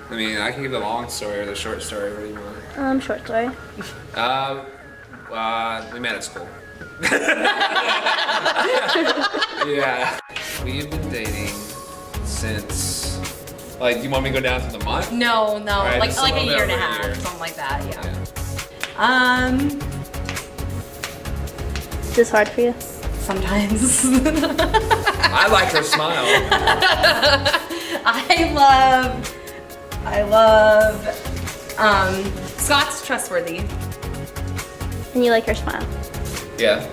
I mean, I can give the long story or the short story. What do you want? Short story. We met at school. Yeah. We've been dating since, like, you want me to go down to the month? No, Right, like just a year and a over half, year. something like that, yeah. Is this hard for you? Sometimes. I like her smile. I love, Scott's trustworthy. And you like her smile. Yeah.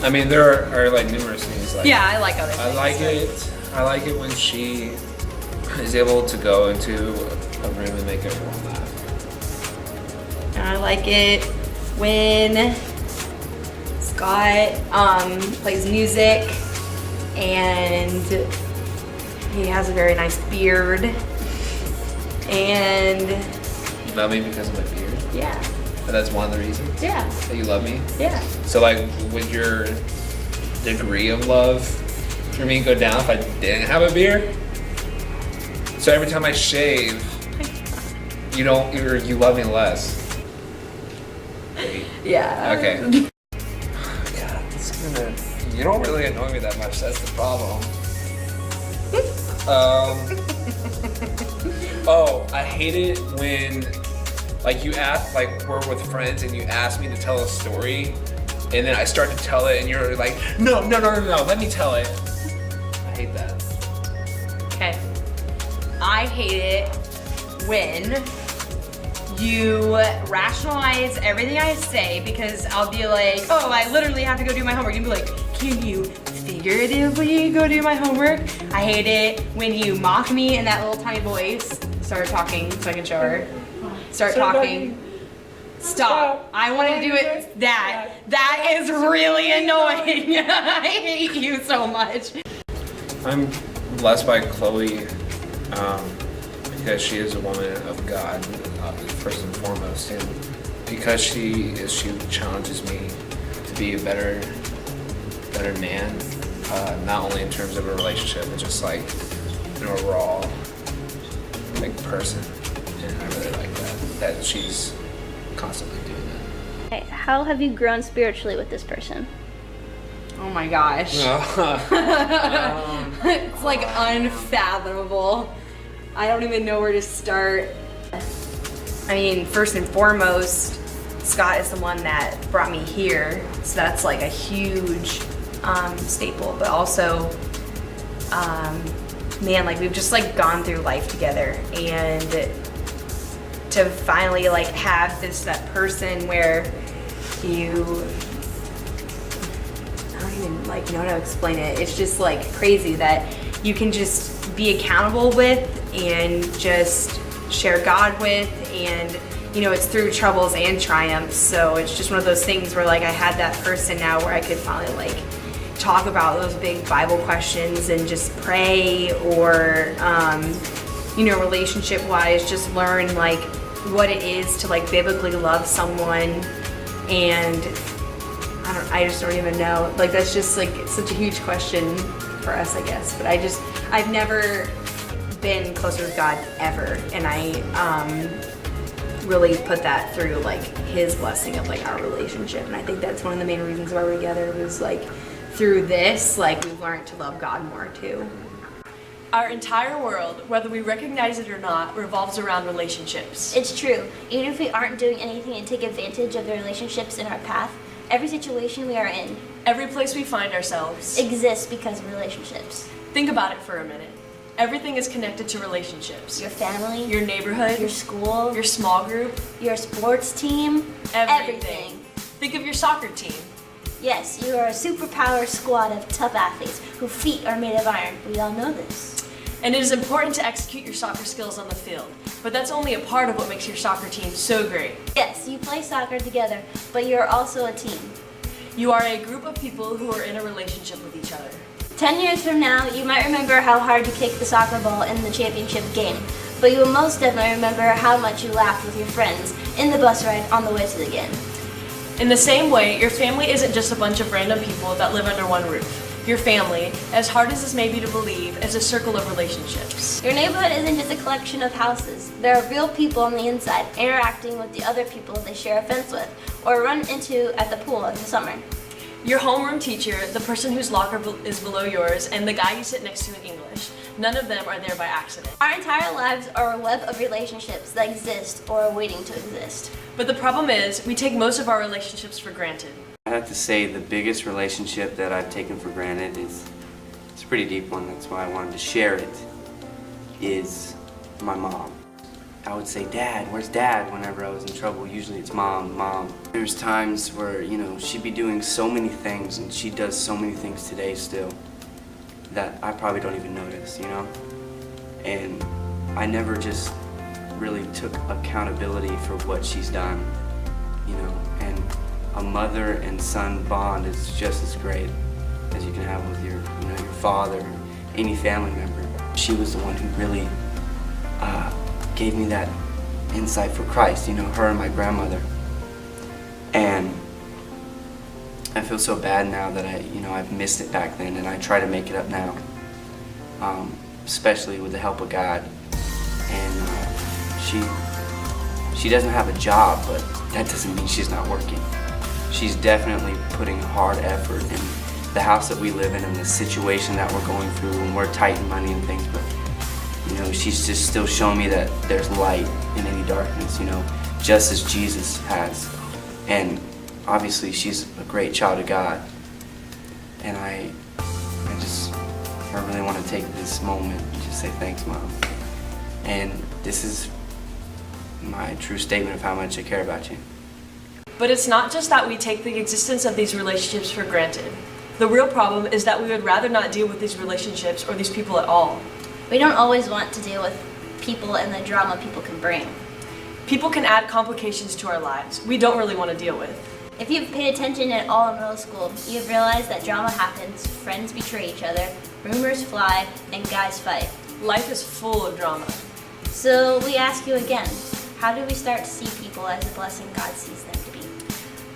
I mean, there are like numerous things. Like, Yeah, I like other things. I like it when she is able to go into a room and make everyone laugh. And I like it when Scott plays music and he has a very nice beard. And You love me because of my beard. yeah, That's one of the reasons yeah, that you love me. yeah. So like, would your degree of love for me go down if I didn't have a beard? So every time I shave, you love me less. Wait. Yeah. Okay. God, you don't really annoy me that much. That's the problem. Oh, I hate it when, like, you ask, like, we're with friends and you ask me to tell a story, and then I start to tell it, and you're like, no, let me tell it. I hate that. Okay. I hate it when you rationalize everything I say because I'll be like, oh, I literally have to go do my homework. You'd be like, can you figuratively go do my homework? I hate it when you mock me in that little tiny voice. Start talking so I can show her. Start talking. Stop. I want to do it. That is really annoying. I hate you so much. I'm blessed by Chloe because she is a woman of God, first and foremost, and because she challenges me to be a better man, not only in terms of a relationship, but just like an overall like person, and I really like that she's constantly doing that. Okay, how have you grown spiritually with this person? Oh my gosh. It's like unfathomable. I don't even know where to start. I mean, first and foremost, Scott is the one that brought me here, so that's like a huge staple, but also man, like we've just like gone through life together, and to finally like have that person where you, I don't even like know how to explain it. It's just like crazy that you can just be accountable with and just share God with, and you know, it's through troubles and triumphs. So it's just one of those things where like I had that person now where I could finally like talk about those big Bible questions and just pray, or you know, relationship wise, just learn like what it is to like biblically love someone. And I just don't even know, like that's just like such a huge question for us, I guess. But I've never been closer with God ever, and I really put that through like his blessing of like our relationship. And I think that's one of the main reasons why we're together, was like through this, like we've learned to love God more too. Our entire world, whether we recognize it or not, revolves around relationships. It's true. Even if we aren't doing anything to take advantage of the relationships in our path, every situation we are in Every place we find ourselves. exists because of relationships. Think about it for a minute. Everything is connected to relationships. Your family, Your neighborhood, your school, your small group, your sports team, everything. Think of your soccer team. Yes, you are a superpower squad of tough athletes whose feet are made of iron. We all know this. And it is important to execute your soccer skills on the field. But that's only a part of what makes your soccer team so great. Yes, you play soccer together, but you're also a team. You are a group of people who are in a relationship with each other. 10 years from now, you might remember how hard you kicked the soccer ball in the championship game, but you will most definitely remember how much you laughed with your friends in the bus ride on the way to the game. In the same way, your family isn't just a bunch of random people that live under one roof. Your family, as hard as this may be to believe, is a circle of relationships. Your neighborhood isn't just a collection of houses. There are real people on the inside interacting with the other people they share a fence with or run into at the pool in the summer. Your homeroom teacher, the person whose locker is below yours, and the guy you sit next to in English, none of them are there by accident. Our entire lives are a web of relationships that exist or are waiting to exist. But the problem is, we take most of our relationships for granted. I have to say the biggest relationship that I've taken for granted it's a pretty deep one, that's why I wanted to share it, is my mom. I would say, Dad, where's Dad? Whenever I was in trouble, usually it's Mom. There's times where, she'd be doing so many things, and she does so many things today still, that I probably don't even notice, And I never just really took accountability for what she's done, and a mother and son bond is just as great as you can have with your father or any family member. She was the one who really gave me that insight for Christ, her and my grandmother. And I feel so bad now that I've missed it back then, and I try to make it up now, especially with the help of God. And she doesn't have a job, but that doesn't mean she's not working. She's definitely putting hard effort in the house that we live in and the situation that we're going through, and we're tight in money and things, but she's just still showing me that there's light in any darkness, just as Jesus has. And obviously she's a great child of God. And I really want to take this moment and just say thanks, Mom. And this is my true statement of how much I care about you. But it's not just that we take the existence of these relationships for granted. The real problem is that we would rather not deal with these relationships or these people at all. We don't always want to deal with people and the drama people can bring. People can add complications to our lives we don't really want to deal with. If you've paid attention at all in middle school, you've realized that drama happens, friends betray each other, rumors fly, and guys fight. Life is full of drama. So we ask you again, how do we start to see people as a blessing God sees them to be?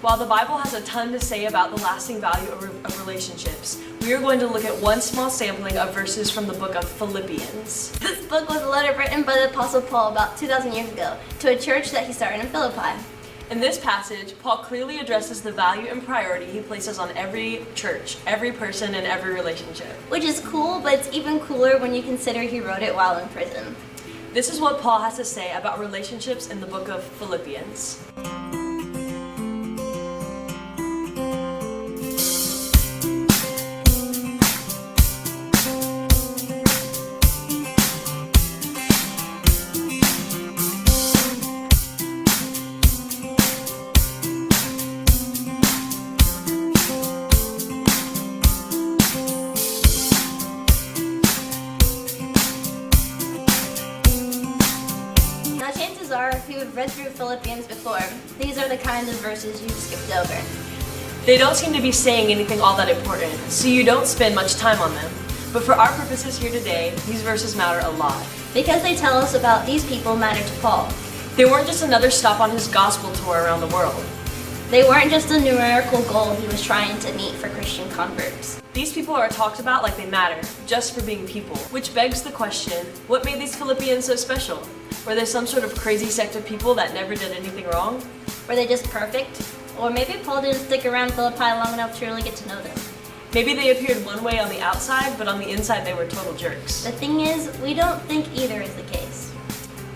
While the Bible has a ton to say about the lasting value of relationships, we are going to look at one small sampling of verses from the book of Philippians. This book was a letter written by the Apostle Paul about 2,000 years ago to a church that he started in Philippi. In this passage, Paul clearly addresses the value and priority he places on every church, every person, and every relationship. Which is cool, but it's even cooler when you consider he wrote it while in prison. This is what Paul has to say about relationships in the book of Philippians. If you had read through Philippians before, these are the kinds of verses you've skipped over. They don't seem to be saying anything all that important, so you don't spend much time on them. But for our purposes here today, these verses matter a lot. Because they tell us about these people matter to Paul. They weren't just another stop on his gospel tour around the world. They weren't just a numerical goal he was trying to meet for Christian converts. These people are talked about like they matter, just for being people. Which begs the question, what made these Philippians so special? Were they some sort of crazy sect of people that never did anything wrong? Were they just perfect? Or maybe Paul didn't stick around Philippi long enough to really get to know them. Maybe they appeared one way on the outside, but on the inside they were total jerks. The thing is, we don't think either is the case.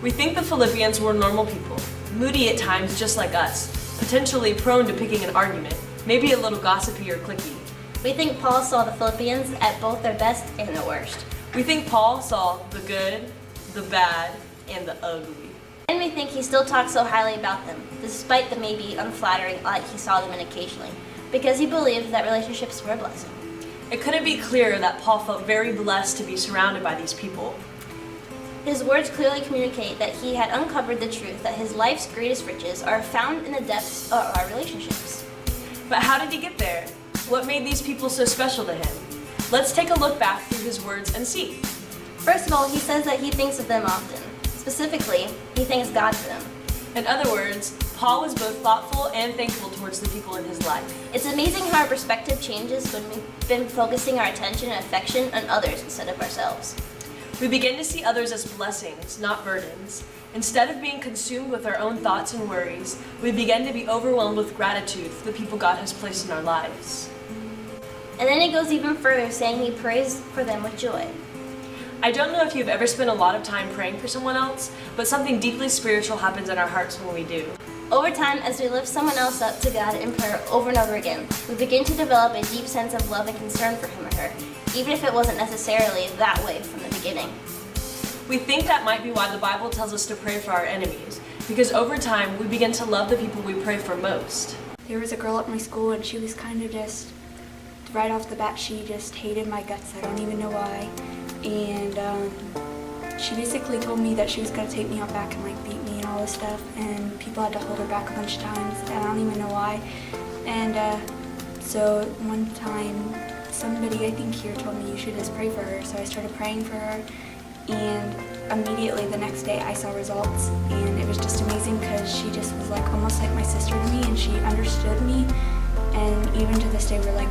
We think the Philippians were normal people, moody at times just like us, potentially prone to picking an argument, maybe a little gossipy or cliquey. We think Paul saw the Philippians at both their best and their worst. We think Paul saw the good, the bad, and the ugly. And we think he still talks so highly about them, despite the maybe unflattering light he saw them in occasionally, because he believed that relationships were a blessing. It couldn't be clearer that Paul felt very blessed to be surrounded by these people. His words clearly communicate that he had uncovered the truth that his life's greatest riches are found in the depths of our relationships. But how did he get there? What made these people so special to him? Let's take a look back through his words and see. First of all, he says that he thinks of them often. Specifically, he thanks God for them. In other words, Paul was both thoughtful and thankful towards the people in his life. It's amazing how our perspective changes when we've been focusing our attention and affection on others instead of ourselves. We begin to see others as blessings, not burdens. Instead of being consumed with our own thoughts and worries, we begin to be overwhelmed with gratitude for the people God has placed in our lives. And then it goes even further, saying he prays for them with joy. I don't know if you've ever spent a lot of time praying for someone else, but something deeply spiritual happens in our hearts when we do. Over time, as we lift someone else up to God in prayer over and over again, we begin to develop a deep sense of love and concern for him or her, even if it wasn't necessarily that way from the beginning. We think that might be why the Bible tells us to pray for our enemies, because over time we begin to love the people we pray for most. There was a girl at my school and she was kind of just, right off the bat, she just hated my guts. I don't even know why. And she basically told me that she was going to take me out back and like beat me and all this stuff. And people had to hold her back a bunch of times and I don't even know why. And so one time somebody I think here told me you should just pray for her. So I started praying for her. And immediately the next day I saw results, and it was just amazing because she just was like almost like my sister to me, and she understood me, and even to this day we're like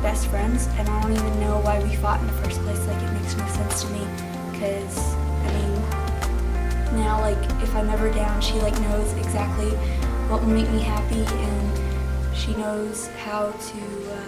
best friends. And I don't even know why we fought in the first place. Like, it makes no sense to me because I mean now, like, if I'm ever down, she like knows exactly what will make me happy, and she knows how to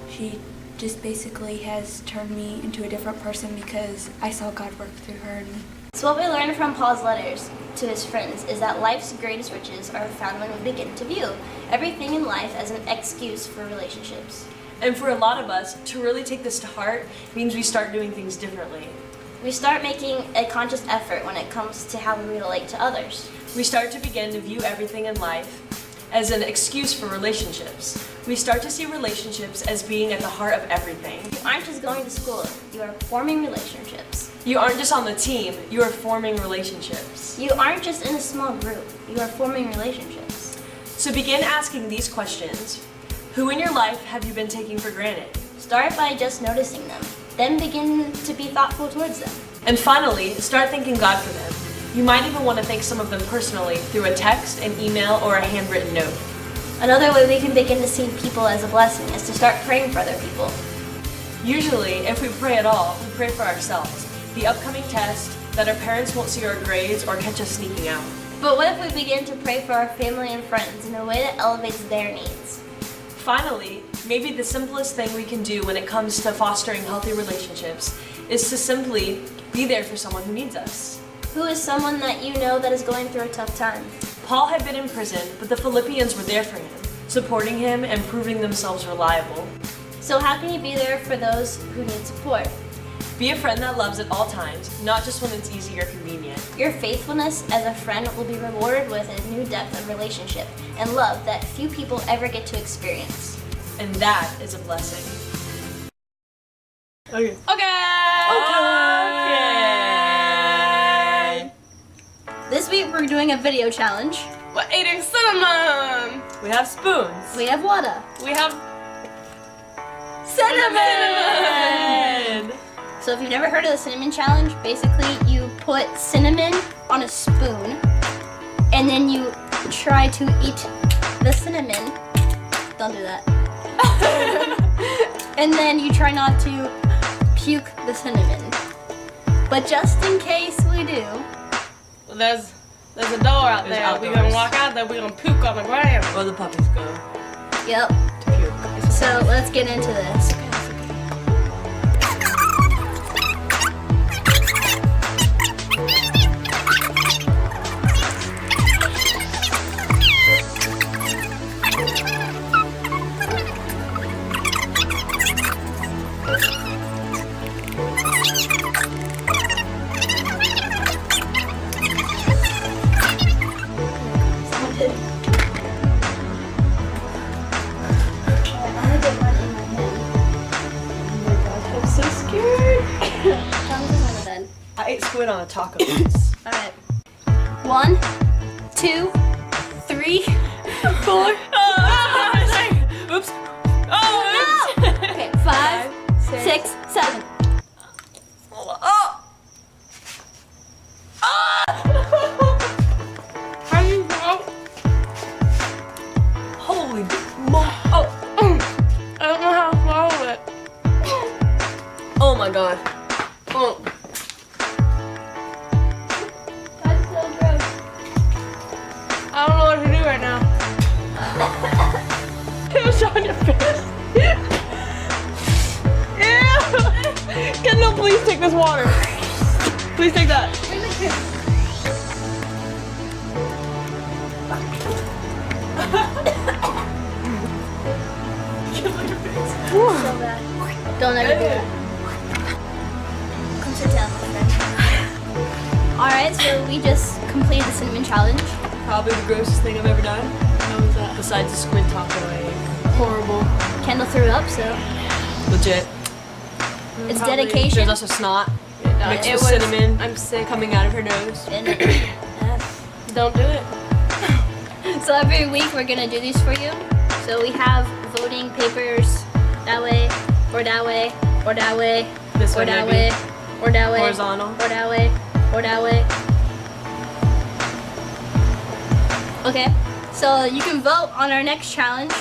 she just basically has turned me into a different person because I saw God work through her and me. So what we learn from Paul's letters to his friends is that life's greatest riches are found when we begin to view everything in life as an excuse for relationships. And for a lot of us, to really take this to heart means we start doing things differently. We start making a conscious effort when it comes to how we relate to others. We start to begin to view everything in life as an excuse for relationships. We start to see relationships as being at the heart of everything. You aren't just going to school, you are forming relationships. You aren't just on the team, you are forming relationships. You aren't just in a small group, you are forming relationships. So begin asking these questions. Who in your life have you been taking for granted? Start by just noticing them, then begin to be thoughtful towards them. And finally, start thanking God for them. You might even want to thank some of them personally through a text, an email, or a handwritten note. Another way we can begin to see people as a blessing is to start praying for other people. Usually, if we pray at all, we pray for ourselves, the upcoming test, that our parents won't see our grades or catch us sneaking out. But what if we begin to pray for our family and friends in a way that elevates their needs? Finally, maybe the simplest thing we can do when it comes to fostering healthy relationships is to simply be there for someone who needs us. Who is someone that you know that is going through a tough time? Paul had been in prison, but the Philippians were there for him, supporting him and proving themselves reliable. So how can you be there for those who need support? Be a friend that loves at all times, not just when it's easy or convenient. Your faithfulness as a friend will be rewarded with a new depth of relationship and love that few people ever get to experience. And that is a blessing. Okay. This week we're doing a video challenge. We're eating cinnamon! We have spoons. We have water. We have Cinnamon! So if you've never heard of the cinnamon challenge, basically you put cinnamon on a spoon and then you try to eat the cinnamon. Don't do that. And then you try not to puke the cinnamon. But just in case we do, There's a door out There's there. We're outdoors. gonna walk out there. We're gonna puke on the ground. where the puppies go yep. to puke. So let's get into this. squid on a taco piece. All right. 1, 2, 3, 4. Oops. Oh, oops. Okay, 5, 6, 7. How do you know? Holy mo! Oh, I don't know how to swallow it. oh my god. Oh, That's so gross. I don't know what to do right now. It was on your face. Ew! Kendall, please take this water. Please take that. So bad. Don't ever do it. Come sit down, my friend. Alright, so we just completed the cinnamon challenge. probably the grossest thing I've ever done. How was that? Besides the squid taco, Horrible. Kendall threw up, so legit. it's Probably. dedication. There's also snot mixed It with was- cinnamon I'm sick. coming out of her nose. And, Don't do it. so every week we're gonna do these for you. So we have voting papers that way, or that way, or that way, This or way, that maybe. way, or that way, Horizontal. or that way, or that way. Okay, so you can vote on our next challenge.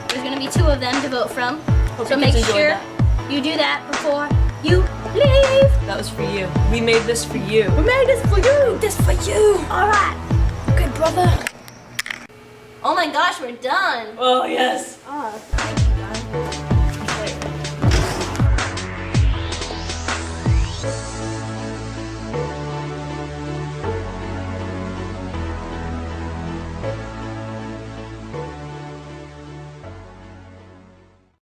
There's gonna be 2 of them to vote from. Hope So you make kids enjoyed sure that. you do that before you leave. That was for you. We made this for you. We made this for you. This for you. All right. Good brother. Oh my gosh, we're done. Oh yes. Oh,